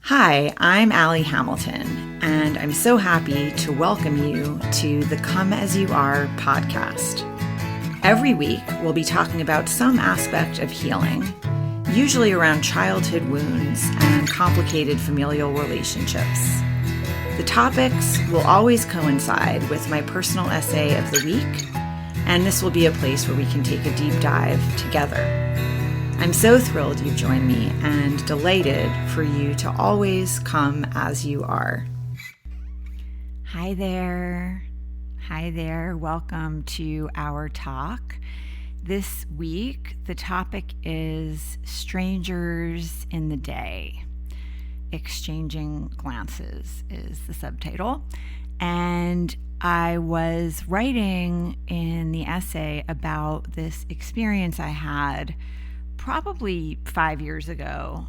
Hi, I'm Allie Hamilton, and I'm so happy to welcome you to the Come As You Are podcast. Every week, we'll be talking about some aspect of healing, usually around childhood wounds and complicated familial relationships. The topics will always coincide with my personal essay of the week, and this will be a place where we can take a deep dive together. I'm so thrilled you've joined me and delighted for you to always come as you are. Hi there. Hi there. Welcome to our talk. This week, the topic is strangers in the day. Exchanging glances is the subtitle. And I was writing in the essay about this experience I had probably 5 years ago,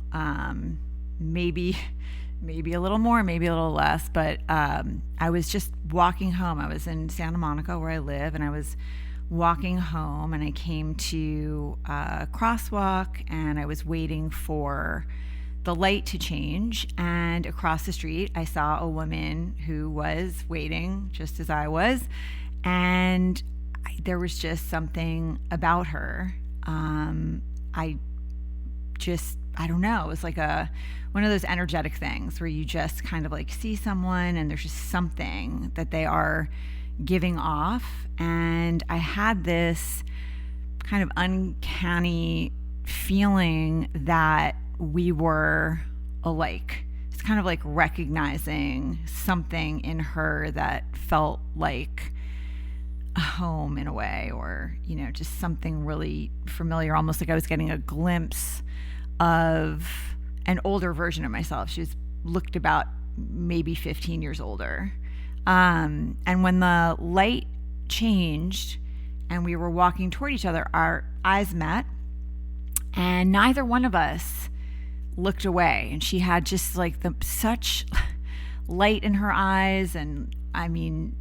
maybe a little more, maybe a little less, but I was just walking home. I was in Santa Monica where I live, and I was walking home, and I came to a crosswalk, and I was waiting for the light to change, and across the street I saw a woman who was waiting just as I was, and there was just something about her. I don't know. It was like one of those energetic things where you just kind of like see someone and there's just something that they are giving off. And I had this kind of uncanny feeling that we were alike. It's kind of like recognizing something in her that felt like a home in a way, or, just something really familiar, almost like I was getting a glimpse of an older version of myself. She looked about maybe 15 years older. And when the light changed and we were walking toward each other, our eyes met, and neither one of us looked away. And she had just like such light in her eyes. And I mean,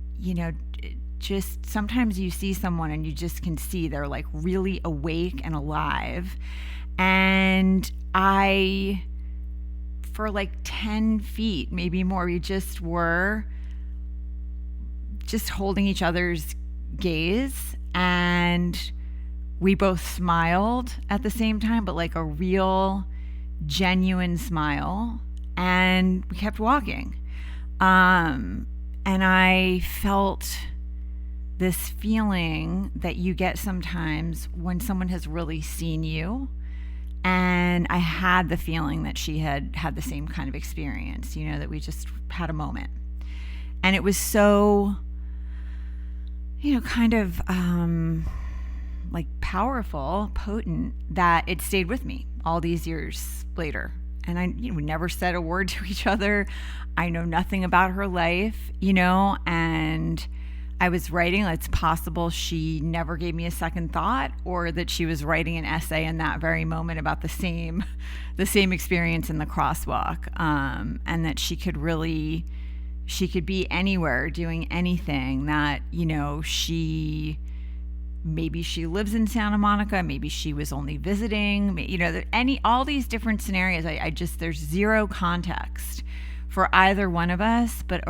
just sometimes you see someone and you just can see they're like really awake and alive. And for like 10 feet, maybe more, we just were just holding each other's gaze, and we both smiled at the same time, but like a real genuine smile, and we kept walking. And I felt this feeling that you get sometimes when someone has really seen you. And I had the feeling that she had the same kind of experience, that we just had a moment. And it was so, kind of like powerful, potent, that it stayed with me all these years later. And we never said a word to each other. I know nothing about her life, and I was writing, it's possible she never gave me a second thought, or that she was writing an essay in that very moment about the same experience in the crosswalk, and that she could be anywhere doing anything, that, maybe she lives in Santa Monica, maybe she was only visiting, all these different scenarios. There's zero context for either one of us, but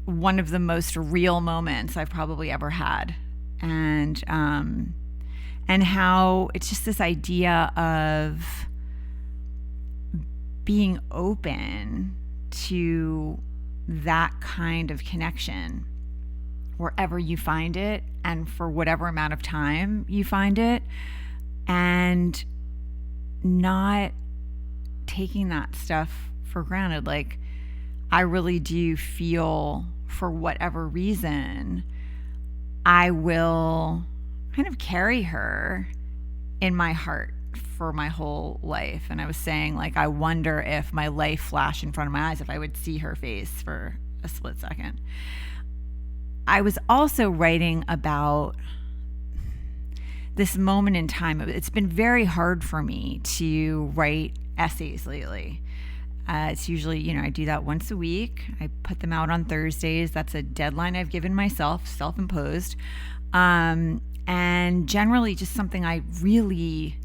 one of the most real moments I've probably ever had. And how it's just this idea of being open to that kind of connection wherever you find it, and for whatever amount of time you find it, and not taking that stuff for granted. Like, I really do feel, for whatever reason, I will kind of carry her in my heart for my whole life. And I was saying, I wonder if my life flashed in front of my eyes, if I would see her face for a split second. I was also writing about this moment in time. It's been very hard for me to write essays lately. It's usually, I do that once a week. I put them out on Thursdays. That's a deadline I've given myself, self-imposed. And generally just something I really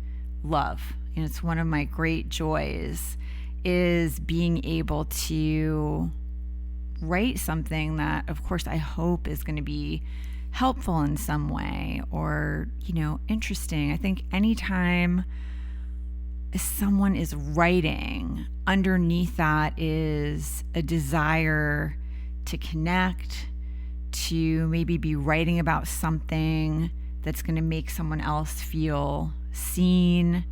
love. it's one of my great joys, is being able to write something that, of course, I hope is going to be helpful in some way or, interesting. I think anytime someone is writing, underneath that is a desire to connect, to maybe be writing about something that's going to make someone else feel seen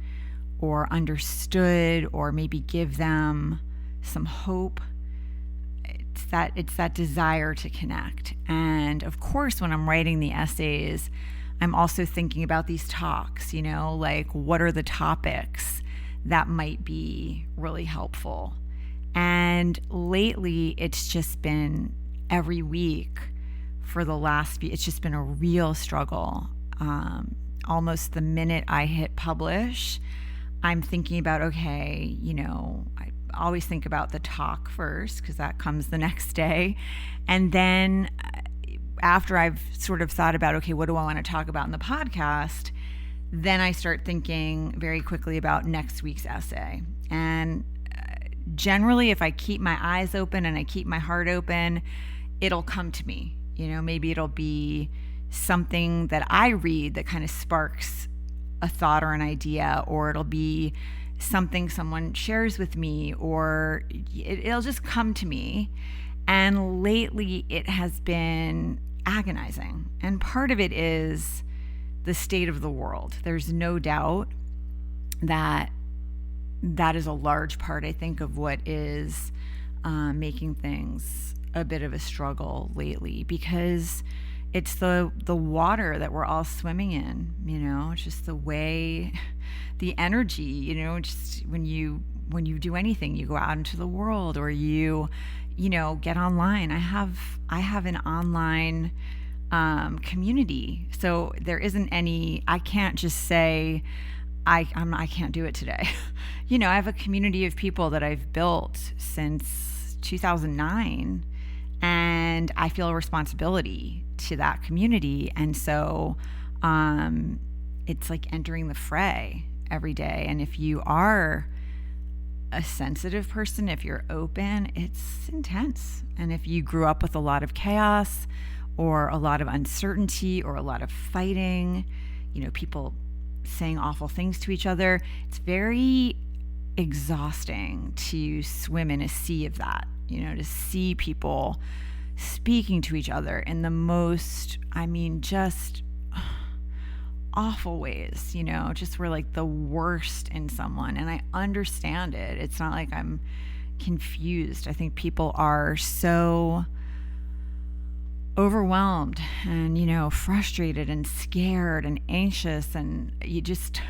or understood, or maybe give them some hope. It's that desire to connect. And of course, when I'm writing the essays, I'm also thinking about these talks, like what are the topics that might be really helpful. And lately, it's just been every week for the last few, it's just been a real struggle. Almost the minute I hit publish, I'm thinking about, okay, I always think about the talk first because that comes the next day. And then after I've sort of thought about, okay, what do I want to talk about in the podcast? Then I start thinking very quickly about next week's essay. And generally, if I keep my eyes open and I keep my heart open, it'll come to me. Maybe it'll be something that I read that kind of sparks a thought or an idea, or it'll be something someone shares with me, or it'll just come to me. And lately it has been agonizing. And part of it is the state of the world. There's no doubt that is a large part, I think, of what is making things a bit of a struggle lately, because it's the water that we're all swimming in, it's just the way, the energy, just when you do anything, you go out into the world, or you get online. I have an online community, so there isn't any, I can't just say I can't do it today. I have a community of people that I've built since 2009, and I feel a responsibility to that community. And so it's like entering the fray every day. And if you are a sensitive person, if you're open, it's intense. And if you grew up with a lot of chaos or a lot of uncertainty or a lot of fighting, people saying awful things to each other, it's very exhausting to swim in a sea of that, to see people speaking to each other in the most, just awful ways, just we're like the worst in someone. And I understand it. It's not like I'm confused. I think people are so overwhelmed and, frustrated and scared and anxious, and you just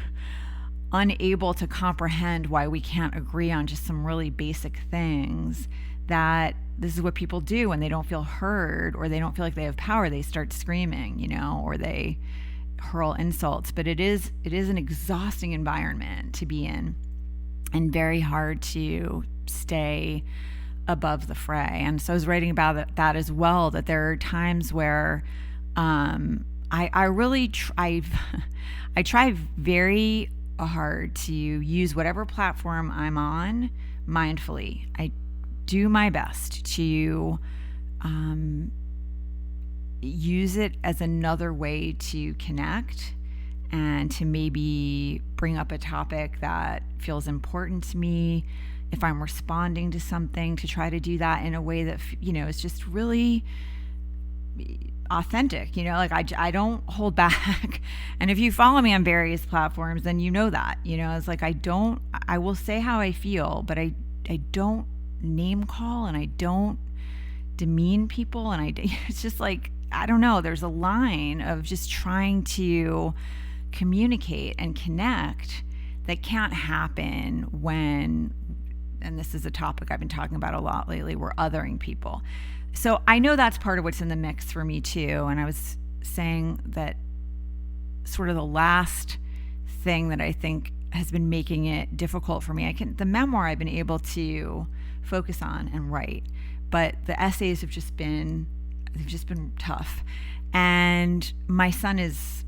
unable to comprehend why we can't agree on just some really basic things. That this is what people do when they don't feel heard or they don't feel like they have power. They start screaming, or they hurl insults. But it is an exhausting environment to be in, and very hard to stay above the fray. And so I was writing about that as well, that there are times where I really I try very hard to use whatever platform I'm on mindfully. I do my best to use it as another way to connect and to maybe bring up a topic that feels important to me. If I'm responding to something, to try to do that in a way that, is just really authentic, like I don't hold back. And if you follow me on various platforms, then that, it's like I will say how I feel, but I don't name call, and I don't demean people, and it's just like, I don't know, there's a line of just trying to communicate and connect that can't happen when, and this is a topic I've been talking about a lot lately, we're othering people. So I know that's part of what's in the mix for me too. And I was saying that sort of the last thing that I think has been making it difficult for me, the memoir I've been able to focus on and write, but the essays have just been tough. And my son is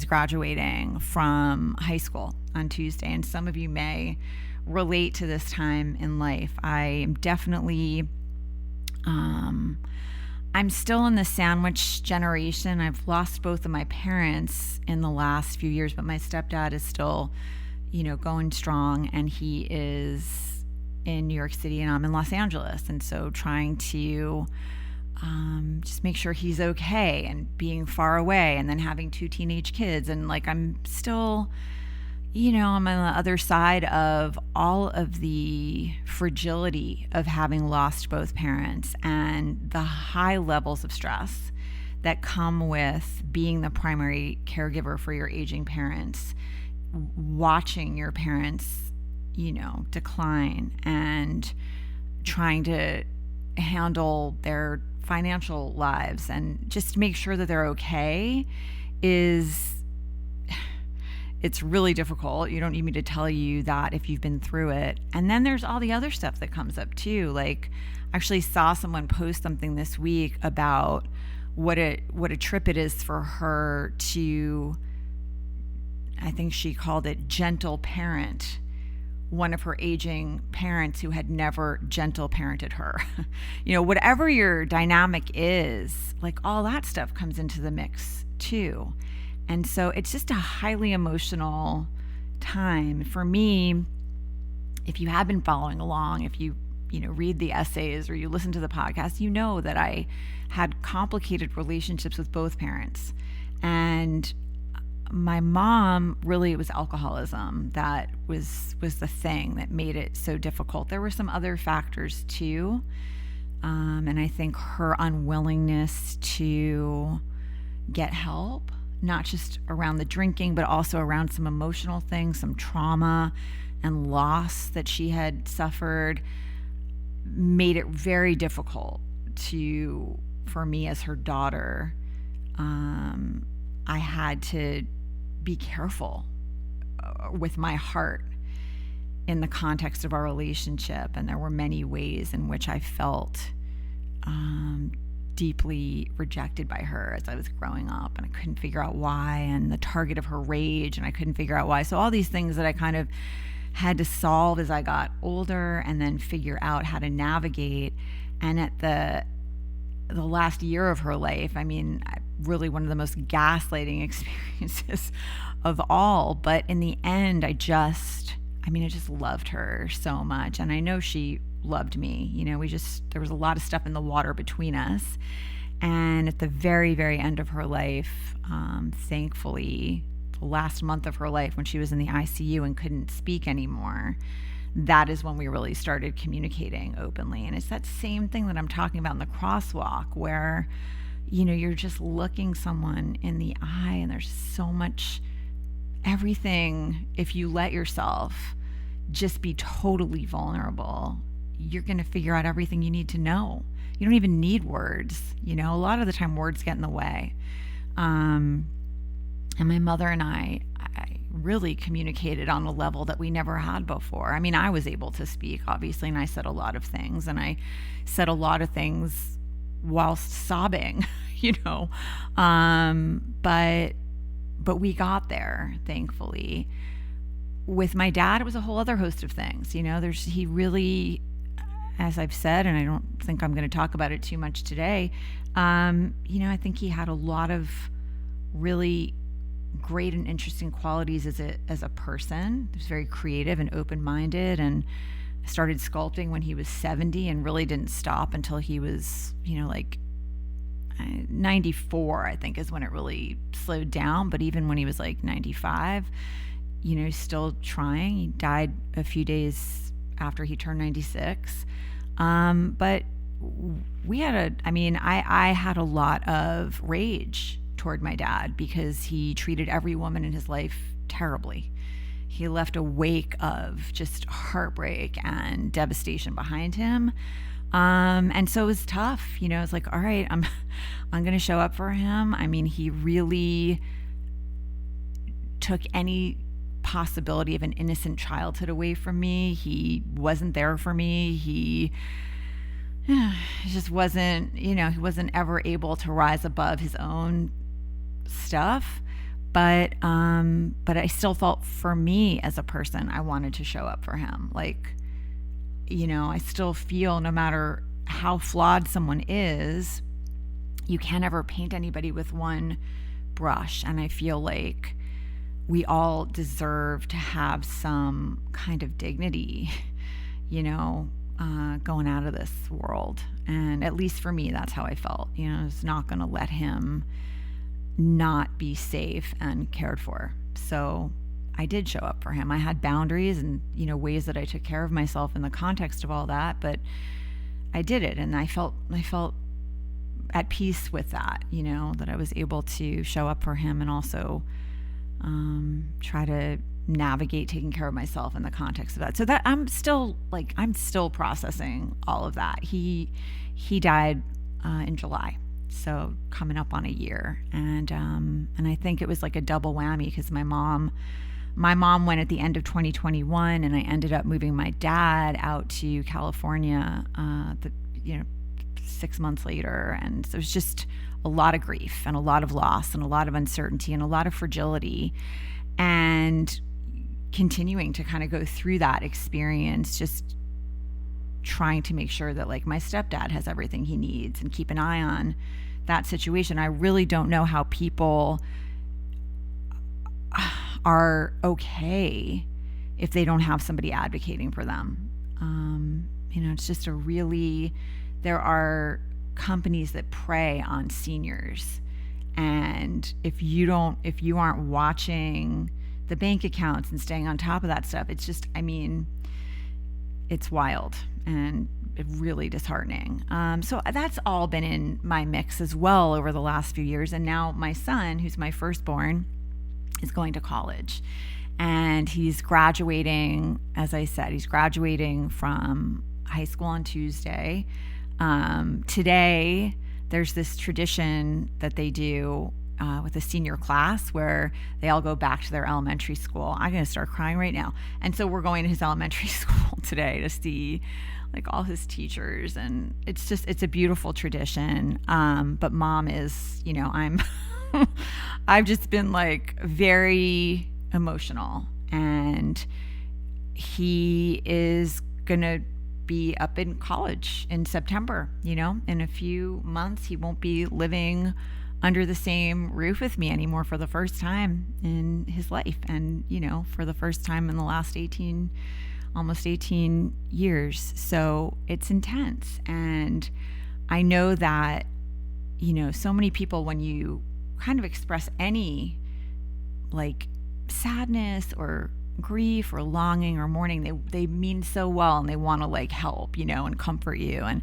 graduating from high school. on Tuesday, and some of you may relate to this time in life. I am definitely, I'm still in the sandwich generation. I've lost both of my parents in the last few years, but my stepdad is still, going strong, and he is in New York City and I'm in Los Angeles. And so trying to just make sure he's okay, and being far away, and then having 2 teenage kids. And I'm still, I'm on the other side of all of the fragility of having lost both parents and the high levels of stress that come with being the primary caregiver for your aging parents, watching your parents, decline, and trying to handle their financial lives and just make sure that they're okay it's really difficult. You don't need me to tell you that if you've been through it. And then there's all the other stuff that comes up too. I actually saw someone post something this week about what a trip it is for her to, I think she called it, gentle parent one of her aging parents who had never gentle parented her. Whatever your dynamic is, all that stuff comes into the mix too. And so it's just a highly emotional time. For me, if you have been following along, if you read the essays or you listen to the podcast, you know that I had complicated relationships with both parents. And my mom, really, it was alcoholism that was the thing that made it so difficult. There were some other factors too. And I think her unwillingness to get help, not just around the drinking, but also around some emotional things, some trauma and loss that she had suffered, made it very difficult for me as her daughter. I had to be careful with my heart in the context of our relationship. And there were many ways in which I felt deeply rejected by her as I was growing up, and I couldn't figure out why, and the target of her rage, and I couldn't figure out why. So all these things that I kind of had to solve as I got older, and then figure out how to navigate. And at the last year of her life, really one of the most gaslighting experiences of all. But in the end, I just loved her so much. And I know she loved me. There was a lot of stuff in the water between us. And at the very, very end of her life, thankfully, the last month of her life when she was in the ICU and couldn't speak anymore, that is when we really started communicating openly. And it's that same thing that I'm talking about in the crosswalk, where you're just looking someone in the eye, and there's so much, everything. If you let yourself just be totally vulnerable, you're going to figure out everything you need to know. You don't even need words. A lot of the time words get in the way. And my mother and I really communicated on a level that we never had before. I was able to speak, obviously, and I said a lot of things, and I said a lot of things whilst sobbing, but we got there, thankfully. With my dad, it was a whole other host of things. He really, as I've said, and I don't think I'm going to talk about it too much today, I think he had a lot of really great and interesting qualities as a person. He was very creative and open-minded, and started sculpting when he was 70 and really didn't stop until he was, 94, I think, is when it really slowed down. But even when he was 95, still trying. He died a few days after he turned 96. But we had I had a lot of rage toward my dad because he treated every woman in his life terribly. He left a wake of just heartbreak and devastation behind him. And so it was tough. It's all right, I'm going to show up for him. He really took any possibility of an innocent childhood away from me. He wasn't there for me. He just wasn't, he wasn't ever able to rise above his own stuff. But I still felt, for me as a person, I wanted to show up for him. Like, I still feel, no matter how flawed someone is, you can't ever paint anybody with one brush. And I feel like we all deserve to have some kind of dignity, going out of this world. And at least for me, that's how I felt. I was not going to let him not be safe and cared for. So I did show up for him. I had boundaries and, ways that I took care of myself in the context of all that, but I did it. And I felt at peace with that, that I was able to show up for him and also try to navigate taking care of myself in the context of that. So that I'm still processing all of that. He died in July, so coming up on a year, and I think it was like a double whammy because my mom went at the end of 2021, and I ended up moving my dad out to California 6 months later, and so it was just a lot of grief and a lot of loss and a lot of uncertainty and a lot of fragility, and continuing to kind of go through that experience, just trying to make sure that like my stepdad has everything he needs and keep an eye on that situation. I really don't know how people are okay if they don't have somebody advocating for them. It's just there are companies that prey on seniors, and if you aren't watching the bank accounts and staying on top of that stuff, it's just, it's wild and really disheartening. So that's all been in my mix as well over the last few years. And now my son, who's my firstborn, is going to college, and he's graduating. As I said, he's graduating from high school on Tuesday. Today, there's this tradition that they do with a senior class where they all go back to their elementary school. I'm going to start crying right now. And so we're going to his elementary school today to see like all his teachers. And it's a beautiful tradition. But mom is, I've just been like very emotional, and he is going to be up in college in September. In a few months, he won't be living under the same roof with me anymore for the first time in his life, and for the first time in the last almost 18 years. So it's intense, and I know that so many people, when you kind of express any like sadness or grief or longing or mourning, they mean so well, and they want to like help and comfort you. And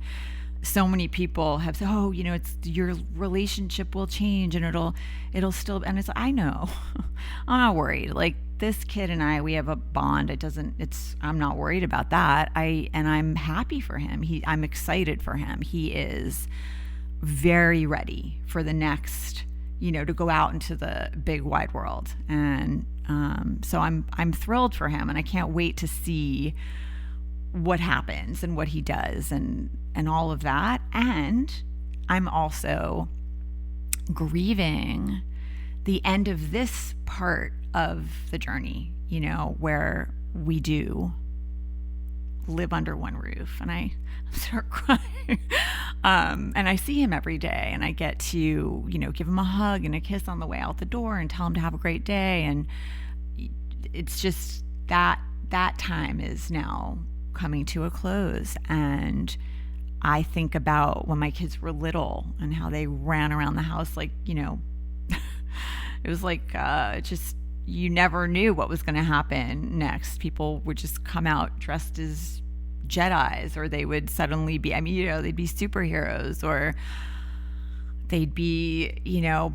so many people have said, it's your relationship will change and it'll still, and it's, I know, I'm not worried. Like this kid and I, we have a bond. I'm not worried about that. And I'm happy for him. I'm excited for him. He is very ready for the next, to go out into the big wide world. And so I'm thrilled for him, and I can't wait to see what happens and what he does and all of that. And I'm also grieving the end of this part of the journey, where we do live under one roof, and I start crying. And I see him every day, and I get to, give him a hug and a kiss on the way out the door and tell him to have a great day. And it's just that time is now coming to a close. And I think about when my kids were little and how they ran around the house like, it was like just, you never knew what was going to happen next. People would just come out dressed as Jedis, or they would suddenly be, they'd be superheroes, or they'd be,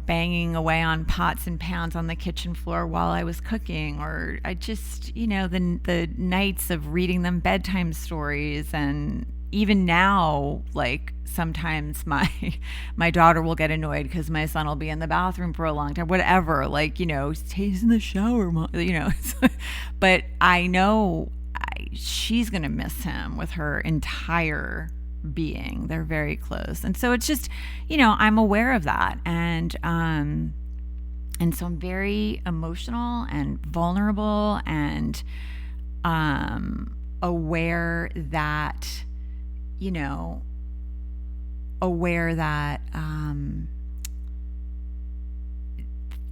banging away on pots and pans on the kitchen floor while I was cooking. Or I just, the nights of reading them bedtime stories. And even now, like sometimes my daughter will get annoyed because my son will be in the bathroom for a long time, whatever, like, stays in the shower, but I know she's going to miss him with her entire being. They're very close. And so it's just, I'm aware of that. And And so I'm very emotional and vulnerable and aware that,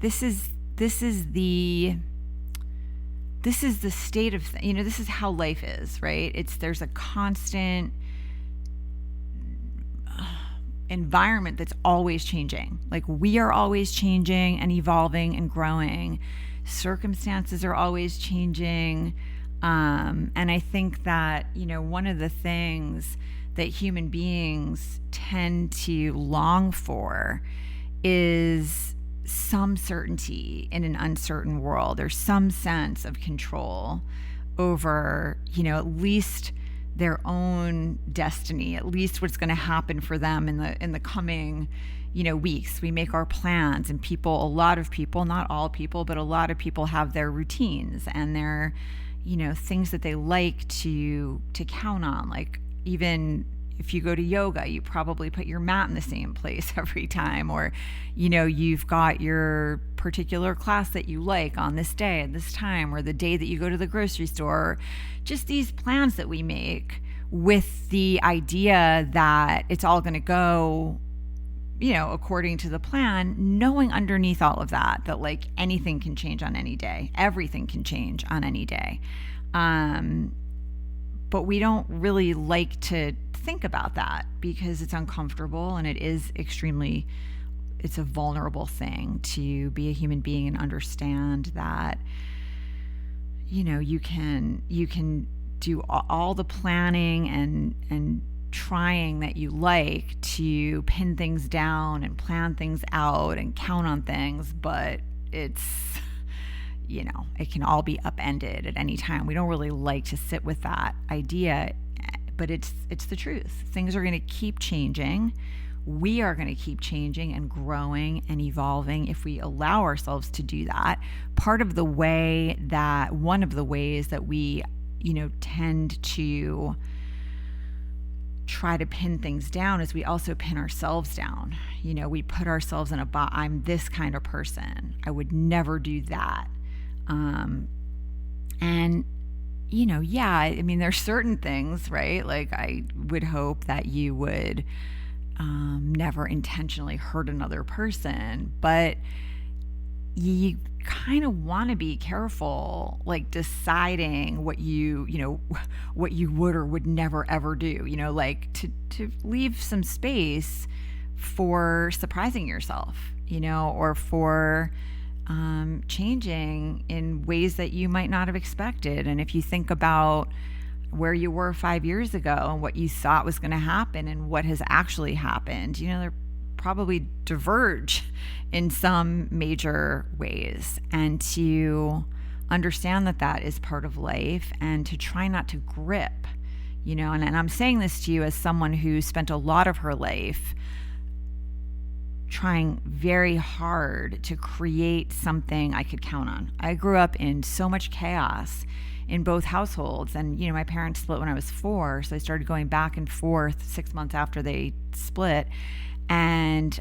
this is the state of, this is how life is, right? There's a constant environment that's always changing. Like, we are always changing and evolving and growing. Circumstances are always changing. And I think that, one of the things that human beings tend to long for is some certainty in an uncertain world, or some sense of control over, at least their own destiny, at least what's going to happen for them in the coming, weeks. We make our plans, and a lot of people, not all people, but a lot of people have their routines and their, things that they like to count on. Like, even if you go to yoga, you probably put your mat in the same place every time, or, you've got your particular class that you like on this day at this time, or the day that you go to the grocery store. Just these plans that we make with the idea that it's all going to go, according to the plan, knowing underneath all of that like anything can change on any day. Everything can change on any day. But we don't really like to think about that because it's uncomfortable, and it's a vulnerable thing to be a human being and understand that, you can do all the planning and trying that you like to pin things down and plan things out and count on things, but it can all be upended at any time. We don't really like to sit with that idea, but it's the truth. Things are going to keep changing. We are going to keep changing and growing and evolving if we allow ourselves to do that. One of the ways that we, tend to try to pin things down is we also pin ourselves down. We put ourselves in I'm this kind of person. I would never do that. There's certain things, right? Like, I would hope that you would never intentionally hurt another person, but you kind of want to be careful, like deciding what you would or would never ever do, like to leave some space for surprising yourself, or for changing in ways that you might not have expected. And if you think about where you were 5 years ago and what you thought was going to happen and what has actually happened, they're probably diverge in some major ways. And to understand that is part of life, and to try not to grip, and I'm saying this to you as someone who spent a lot of her life trying very hard to create something I could count on. I grew up in so much chaos in both households, and my parents split when I was 4, so I started going back and forth 6 months after they split, and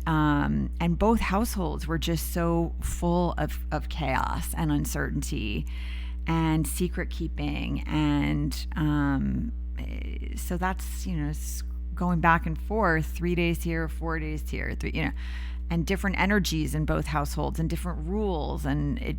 both households were just so full of chaos and uncertainty and secret keeping, and so that's going back and forth, 3 days here, 4 days here, and different energies in both households and different rules. And it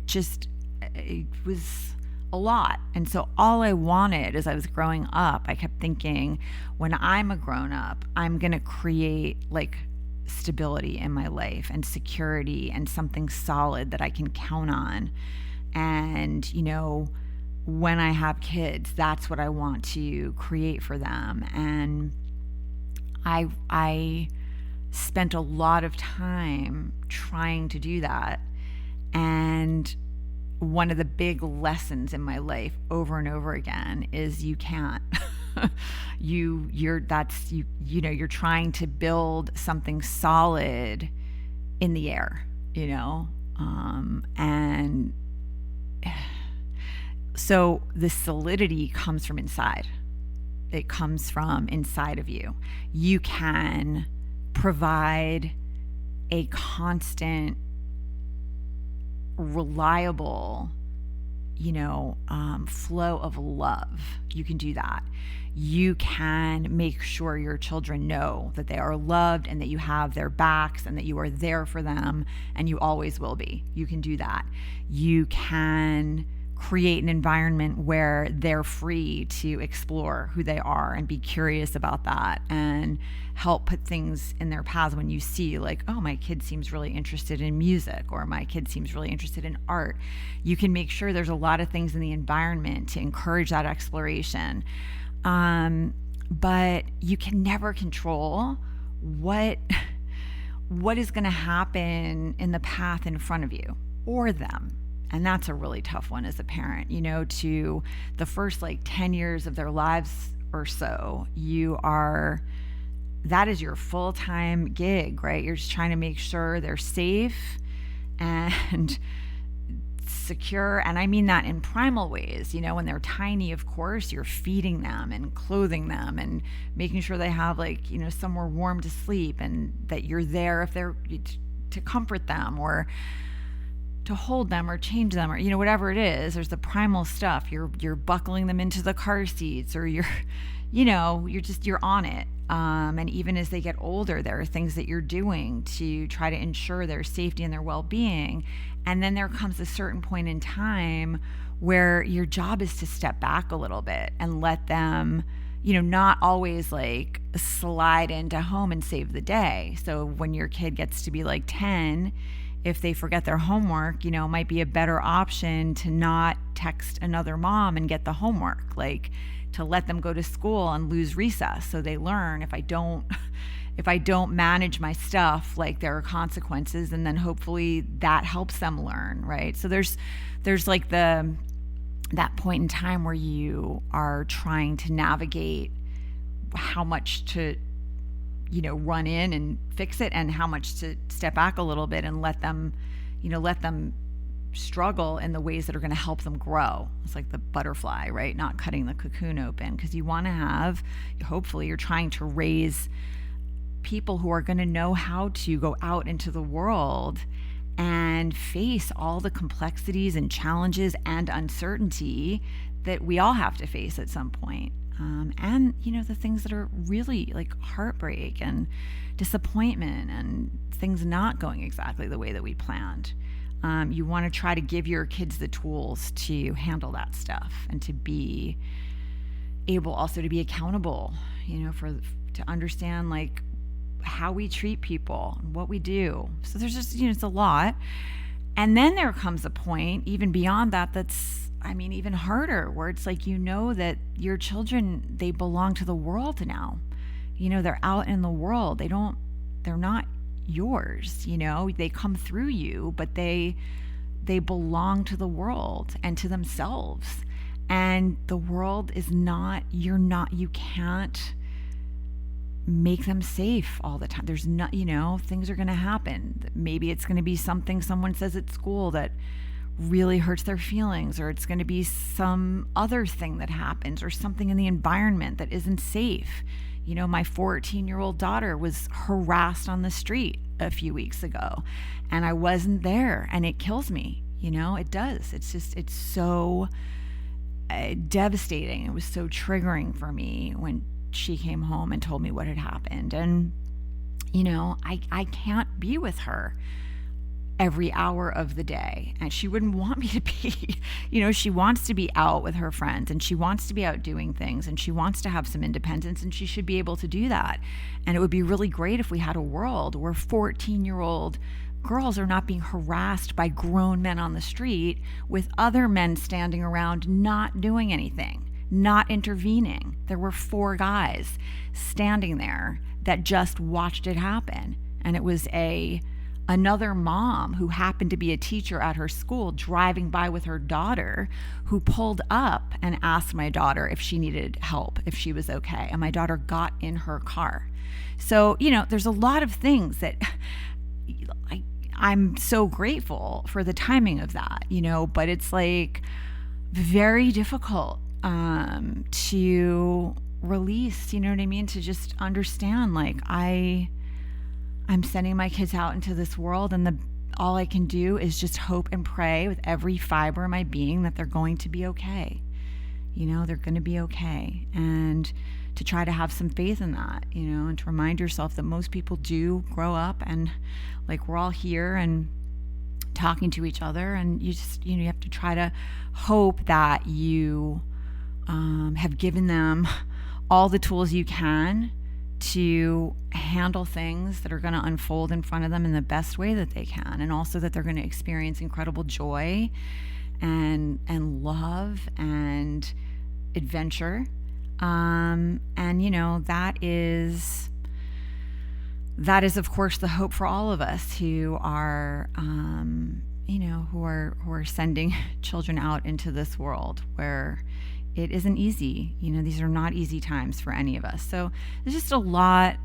was a lot. And so all I wanted as I was growing up, I kept thinking, when I'm a grown up, I'm going to create like stability in my life and security and something solid that I can count on. And, when I have kids, that's what I want to create for them. And I spent a lot of time trying to do that. And one of the big lessons in my life over and over again is you can't. You're trying to build something solid in the air, and so the solidity comes from inside. It comes from inside of you. You can provide a constant reliable, flow of love. You can do that. You can make sure your children know that they are loved and that you have their backs and that you are there for them, and you always will be. You can do that. You can create an environment where they're free to explore who they are and be curious about that, and help put things in their paths when you see like, oh, my kid seems really interested in music, or my kid seems really interested in art. You can make sure there's a lot of things in the environment to encourage that exploration. But you can never control what is going to happen in the path in front of you or them. And that's a really tough one as a parent, to the first 10 years of their lives or so, that is your full-time gig, right? You're just trying to make sure they're safe and secure. And I mean that in primal ways, when they're tiny, of course, you're feeding them and clothing them and making sure they have somewhere warm to sleep, and that you're there if they're to comfort them or to hold them or change them, or whatever it is. There's the primal stuff. You're buckling them into the car seats, or you're on it. And even as they get older, there are things that you're doing to try to ensure their safety and their well-being. And then there comes a certain point in time where your job is to step back a little bit and let them, not always slide into home and save the day. So when your kid gets to be 10, if they forget their homework, it might be a better option to not text another mom and get the homework, to let them go to school and lose recess. So they learn, if I don't manage my stuff, there are consequences, and then hopefully that helps them learn, right? So there's that point in time where you are trying to navigate how much to run in and fix it, and how much to step back a little bit and let them struggle in the ways that are going to help them grow. It's like the butterfly, right? Not cutting the cocoon open, because you want to have, hopefully you're trying to raise people who are going to know how to go out into the world and face all the complexities and challenges and uncertainty that we all have to face at some point. And the things that are really heartbreak and disappointment and things not going exactly the way that we planned. You want to try to give your kids the tools to handle that stuff, and to be able also to be accountable, to understand how we treat people and what we do. So there's just, it's a lot. And then there comes a point even beyond that that's even harder, where it's that your children, they belong to the world now. They're out in the world. They're not yours, they come through you, but they belong to the world and to themselves. And the world is not, you can't make them safe all the time. There's not, things are going to happen. Maybe it's going to be something someone says at school that really hurts their feelings, or it's going to be some other thing that happens, or something in the environment that isn't safe. My 14-year-old daughter was harassed on the street a few weeks ago, and I wasn't there, and it kills me. It does. It's so devastating. It was so triggering for me when she came home and told me what had happened. And, I can't be with her every hour of the day, and she wouldn't want me to be. She wants to be out with her friends, and she wants to be out doing things, and she wants to have some independence, and she should be able to do that. And it would be really great if we had a world where 14-year-old girls are not being harassed by grown men on the street with other men standing around not doing anything, not intervening. There were 4 guys standing there that just watched it happen, and it was another mom who happened to be a teacher at her school driving by with her daughter, who pulled up and asked my daughter if she needed help, if she was okay. And my daughter got in her car. So, there's a lot of things that I'm so grateful for the timing of that, but it's very difficult to release, to just understand, I'm sending my kids out into this world, and all I can do is just hope and pray with every fiber of my being that they're going to be okay. They're going to be okay. And to try to have some faith in that, and to remind yourself that most people do grow up and like we're all here and talking to each other, and you just, you have to try to hope that you have given them all the tools you can to handle things that are going to unfold in front of them in the best way that they can, and also that they're going to experience incredible joy and love and adventure. And that is of course the hope for all of us who are who are sending children out into this world where it isn't easy. These are not easy times for any of us. So there's a lot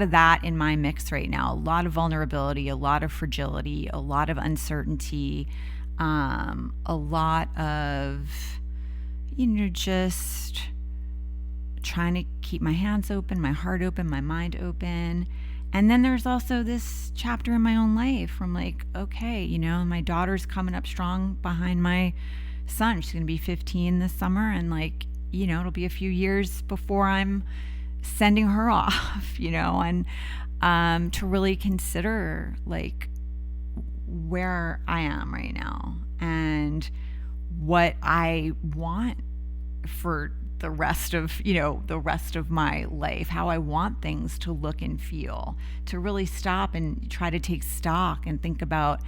of that in my mix right now. A lot of vulnerability, a lot of fragility, a lot of uncertainty, a lot of, just trying to keep my hands open, my heart open, my mind open. And then there's also this chapter in my own life where I'm like, okay, my daughter's coming up strong behind my son. She's going to be 15 this summer, and it'll be a few years before I'm sending her off, and to really consider where I am right now and what I want for the rest of my life, how I want things to look and feel, to really stop and try to take stock and think about,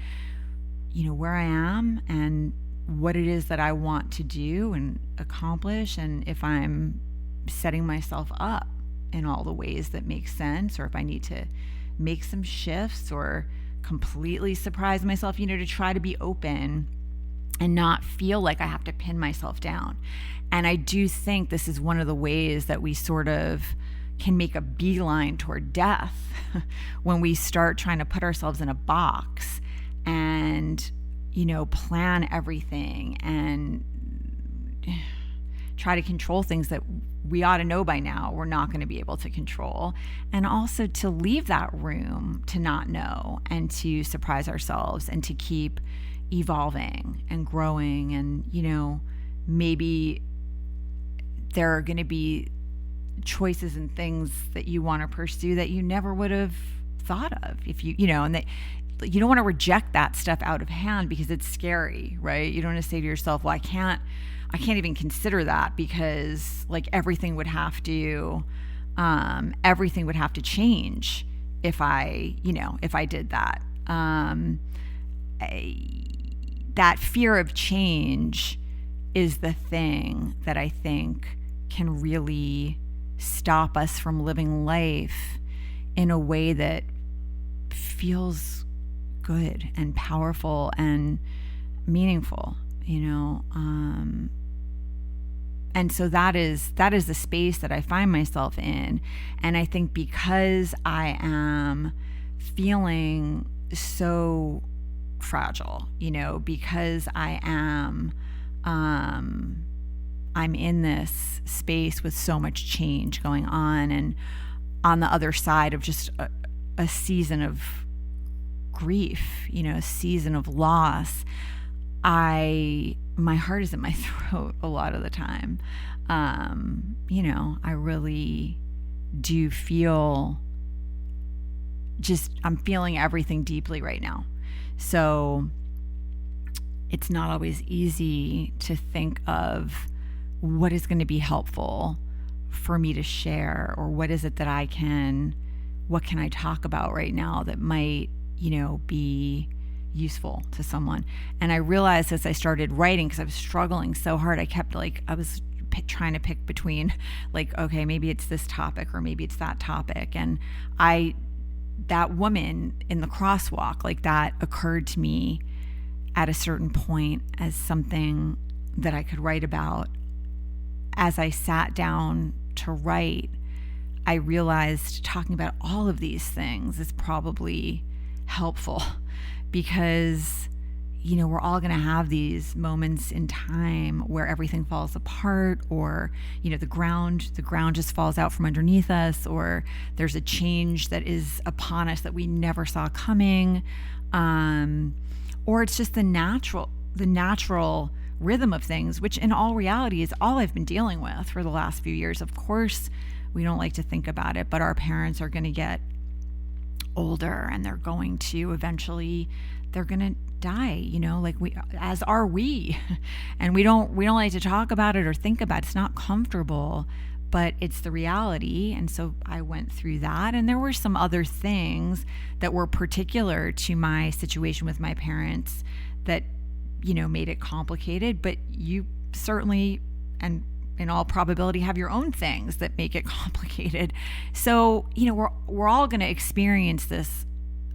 where I am and what it is that I want to do and accomplish, and if I'm setting myself up in all the ways that make sense, or if I need to make some shifts or completely surprise myself, to try to be open and not feel like I have to pin myself down. And I do think this is one of the ways that we sort of can make a beeline toward death when we start trying to put ourselves in a box and, plan everything and try to control things that we ought to know by now we're not going to be able to control. And also to leave that room to not know and to surprise ourselves and to keep evolving and growing. And, maybe there are going to be choices and things that you want to pursue that you never would have thought of if and that you don't want to reject that stuff out of hand because it's scary, right? You don't want to say to yourself, well, I can't even consider that because everything would have to change if I did that. That fear of change is the thing that I think can really stop us from living life in a way that feels good and powerful and meaningful, and so that is the space that I find myself in. And I think because I am feeling so fragile, because I am I'm in this space with so much change going on, and on the other side of just a season of grief, a season of loss, my heart is in my throat a lot of the time. I really do feel I'm feeling everything deeply right now. So it's not always easy to think of what is going to be helpful for me to share, or what is it that what can I talk about right now that might, be useful to someone. And I realized as I started writing, because I was struggling so hard, I was trying to pick between okay, maybe it's this topic or maybe it's that topic. And that woman in the crosswalk, that occurred to me at a certain point as something that I could write about. As I sat down to write, I realized talking about all of these things is probably helpful because, we're all going to have these moments in time where everything falls apart, or, the ground just falls out from underneath us, or there's a change that is upon us that we never saw coming. Or it's just the natural rhythm of things, which in all reality is all I've been dealing with for the last few years. Of course, we don't like to think about it, but our parents are going to get older, and they're going to eventually, they're going to die, as are we. And we don't like to talk about it or think about it. It's not comfortable, but it's the reality. And so I went through that. And there were some other things that were particular to my situation with my parents that, made it complicated. But you certainly, and in all probability, have your own things that make it complicated. So, we're all going to experience this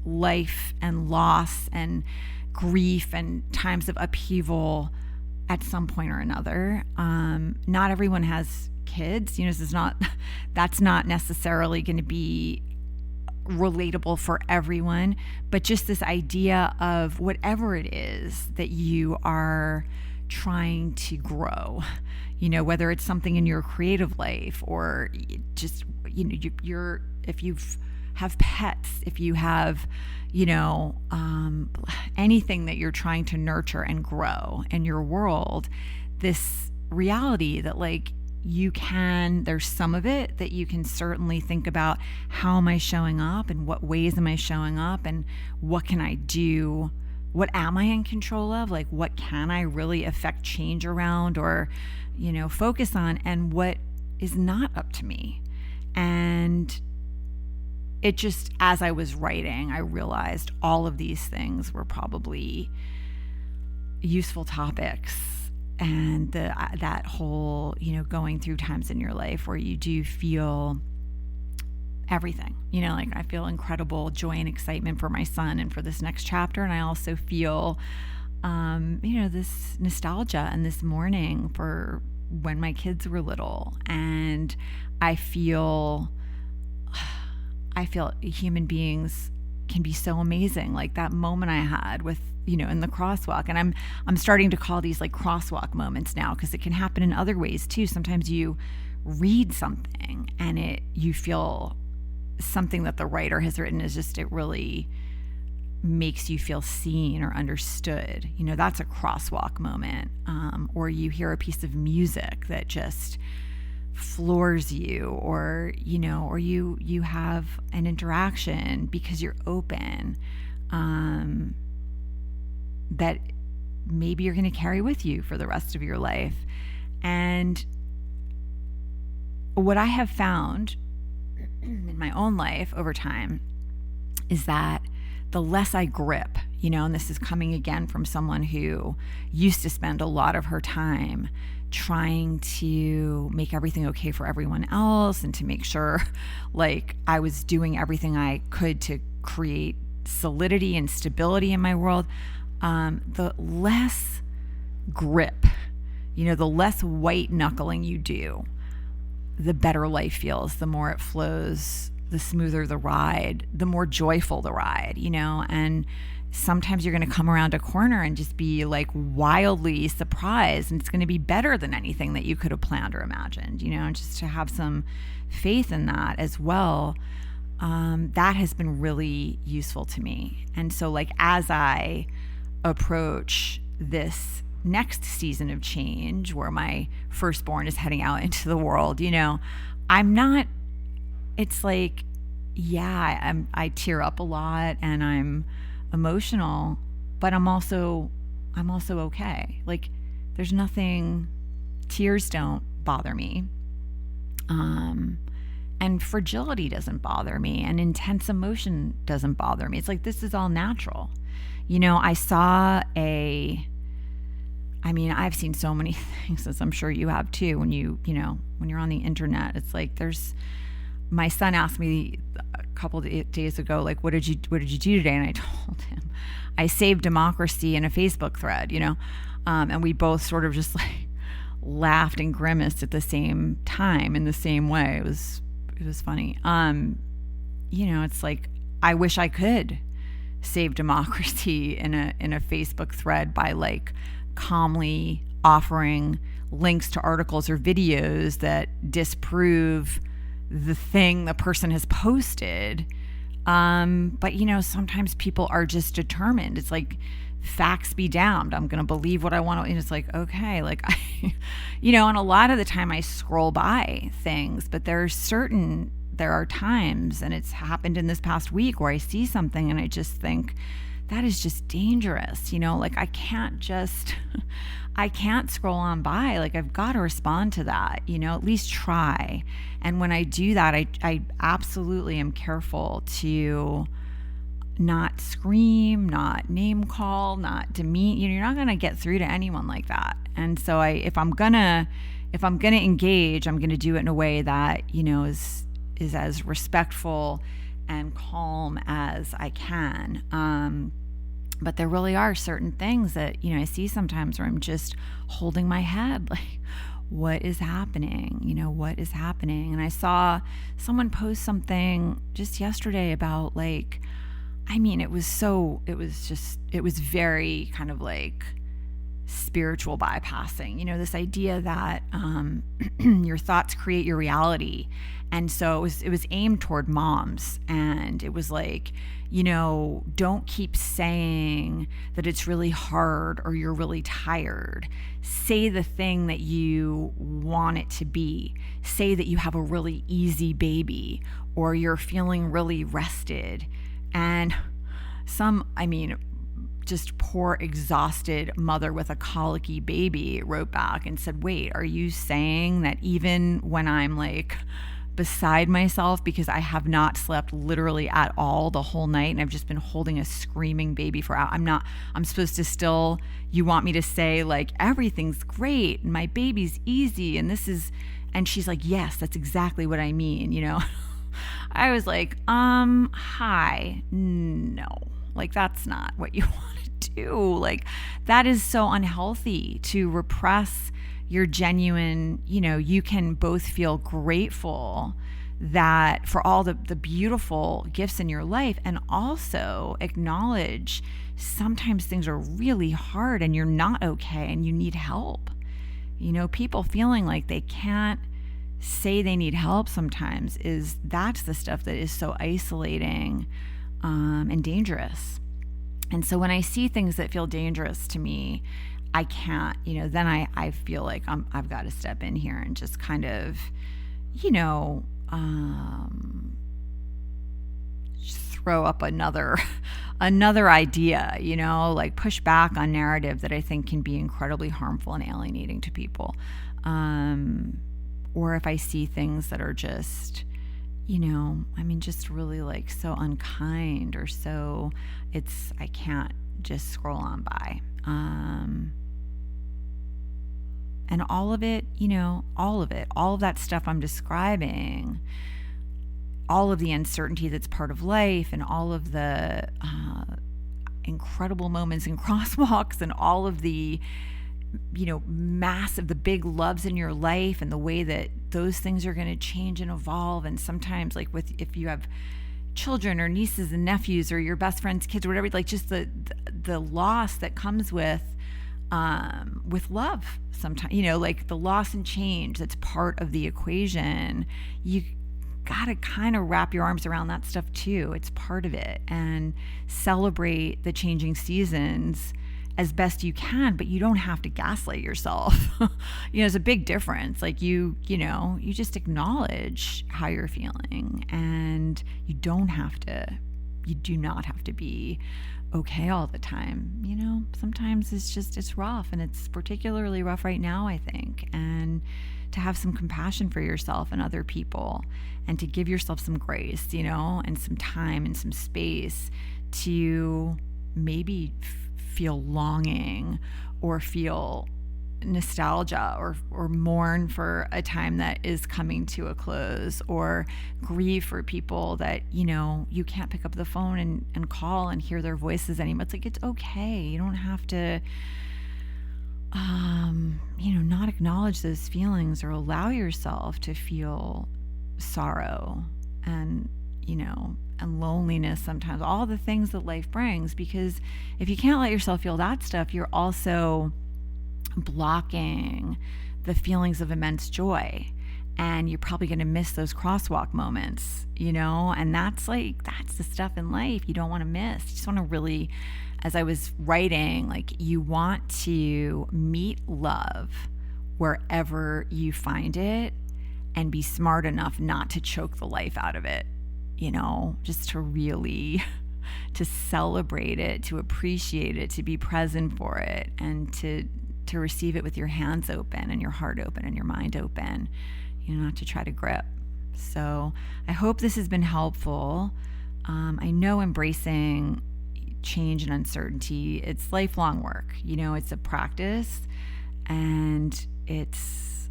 life and loss and grief and times of upheaval at some point or another. Not everyone has kids. That's not necessarily going to be relatable for everyone, but just this idea of whatever it is that you are trying to grow, whether it's something in your creative life, or just, if you have pets, if you have, anything that you're trying to nurture and grow in your world, this reality that there's some of it that you can certainly think about, how am I showing up, and what ways am I showing up, and what can I do? What am I in control of? What can I really affect change around, or, focus on, and what is not up to me? And it just, as I was writing, I realized all of these things were probably useful topics. And that whole, going through times in your life where you do feel everything, I feel incredible joy and excitement for my son and for this next chapter. And I also feel, this nostalgia and this mourning for when my kids were little. And I feel human beings can be so amazing. Like that moment I had with, in the crosswalk. And I'm starting to call these crosswalk moments now, because it can happen in other ways too. Sometimes you read something and you feel something that the writer has written is just, it really makes you feel seen or understood. That's a crosswalk moment. Or you hear a piece of music that just floors you, or you have an interaction because you're open, that maybe you're going to carry with you for the rest of your life. And what I have found in my own life over time is that the less I grip, and this is coming again from someone who used to spend a lot of her time trying to make everything okay for everyone else, and to make sure I was doing everything I could to create solidity and stability in my world. The less grip, the less white knuckling you do, the better life feels, the more it flows, the smoother the ride, the more joyful the ride, and sometimes you're going to come around a corner and just be wildly surprised, and it's going to be better than anything that you could have planned or imagined, and just to have some faith in that as well. That has been really useful to me. And so as I approach this next season of change, where my firstborn is heading out into the world, I'm not, it's I tear up a lot and I'm emotional, but I'm also okay. There's nothing, tears don't bother me. And fragility doesn't bother me, and intense emotion doesn't bother me. It's this is all natural. I saw I've seen so many things, as I'm sure you have too, when when you're on the internet. It's my son asked me a couple of days ago, what did you do today? And I told him I saved democracy in a Facebook thread, and we both sort of just laughed and grimaced at the same time in the same way. It was funny. It's I wish I could save democracy in a Facebook thread by like calmly offering links to articles or videos that disprove the thing the person has posted. But sometimes people are just determined. It's like, facts be damned. I'm going to believe what I want to. And it's like, okay, like and a lot of the time I scroll by things, but there are times, and it's happened in this past week, where I see something and I just think that is just dangerous. Like I can't scroll on by. Like I've got to respond to that, at least try. And when I do that, I absolutely am careful to not scream, not name call, not demean. You're not going to get through to anyone like that. And so if I'm gonna engage, I'm gonna do it in a way that is as respectful and calm as I can. But there really are certain things that I see sometimes where I'm just holding my head, like, what is happening? What is happening? And I saw someone post something just yesterday about like, it was very kind of like spiritual bypassing, this idea that your thoughts create your reality. And so it was aimed toward moms. And it was like, don't keep saying that it's really hard or you're really tired. Say the thing that you want it to be. Say that you have a really easy baby or you're feeling really rested. And just poor, exhausted mother with a colicky baby wrote back and said, wait, are you saying that even when I'm like beside myself because I have not slept literally at all the whole night and I've just been holding a screaming baby for hours, I'm supposed to still, you want me to say like, everything's great and my baby's easy and and she's like, yes, that's exactly what I mean, I was like, hi, no, like that's not what you want to do. Like that is so unhealthy to repress your genuine, you can both feel grateful that for all the beautiful gifts in your life and also acknowledge sometimes things are really hard and you're not okay and you need help. People feeling like they can't say they need help sometimes that's the stuff that is so isolating and dangerous. And so when I see things that feel dangerous to me, I can't, then I feel like I've got to step in here and just kind of, just throw up another idea, like push back on narrative that I think can be incredibly harmful and alienating to people. Or if I see things that are just, just really like so unkind or so I can't just scroll on by. And all of it, all of that stuff I'm describing, all of the uncertainty that's part of life and all of the incredible moments in crosswalks and all of the, massive, the big loves in your life and the way that those things are going to change and evolve. And sometimes like if you have children or nieces and nephews or your best friend's kids or whatever, like just the loss that comes with love sometimes, like the loss and change that's part of the equation. You got to kind of wrap your arms around that stuff too. It's part of it, and celebrate the changing seasons as best you can, but you don't have to gaslight yourself. There's a big difference. Like you just acknowledge how you're feeling, and you do not have to be okay all the time. Sometimes it's rough, and it's particularly rough right now, I think. And to have some compassion for yourself and other people, and to give yourself some grace, and some time and some space to maybe feel longing or feel nostalgia or mourn for a time that is coming to a close, or grieve for people that you can't pick up the phone and call and hear their voices anymore. It's like, it's okay. You don't have to not acknowledge those feelings or allow yourself to feel sorrow and and loneliness sometimes, all the things that life brings. Because if you can't let yourself feel that stuff, you're also blocking the feelings of immense joy. And you're probably going to miss those crosswalk moments, and that's the stuff in life you don't want to miss. You just want to really, as I was writing, you want to meet love wherever you find it and be smart enough not to choke the life out of it, just to really to celebrate it, to appreciate it, to be present for it, and to receive it with your hands open and your heart open and your mind open, not to try to grip. So I hope this has been helpful. I know embracing change and uncertainty, it's lifelong work. It's a practice, and it's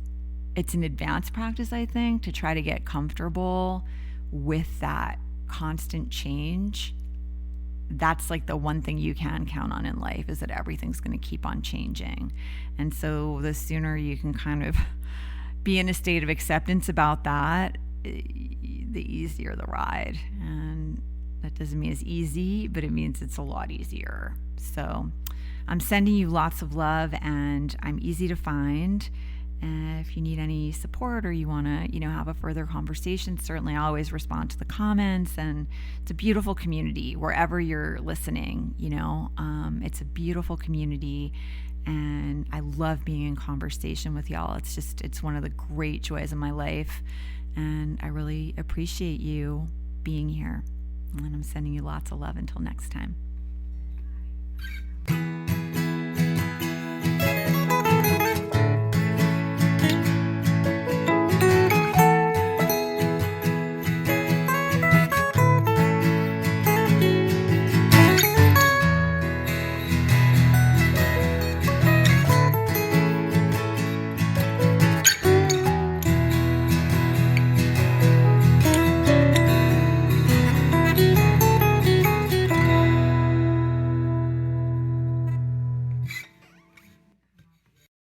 an advanced practice, I think, to try to get comfortable with that constant change. That's the one thing you can count on in life, is that everything's going to keep on changing. And so the sooner you can kind of be in a state of acceptance about that, the easier the ride. And that doesn't mean it's easy, but it means it's a lot easier. So I'm sending you lots of love, and I'm easy to find. If you need any support or you want to, have a further conversation, certainly I always respond to the comments. And it's a beautiful community wherever you're listening. It's a beautiful community, and I love being in conversation with y'all. It's one of the great joys of my life, and I really appreciate you being here. And I'm sending you lots of love until next time.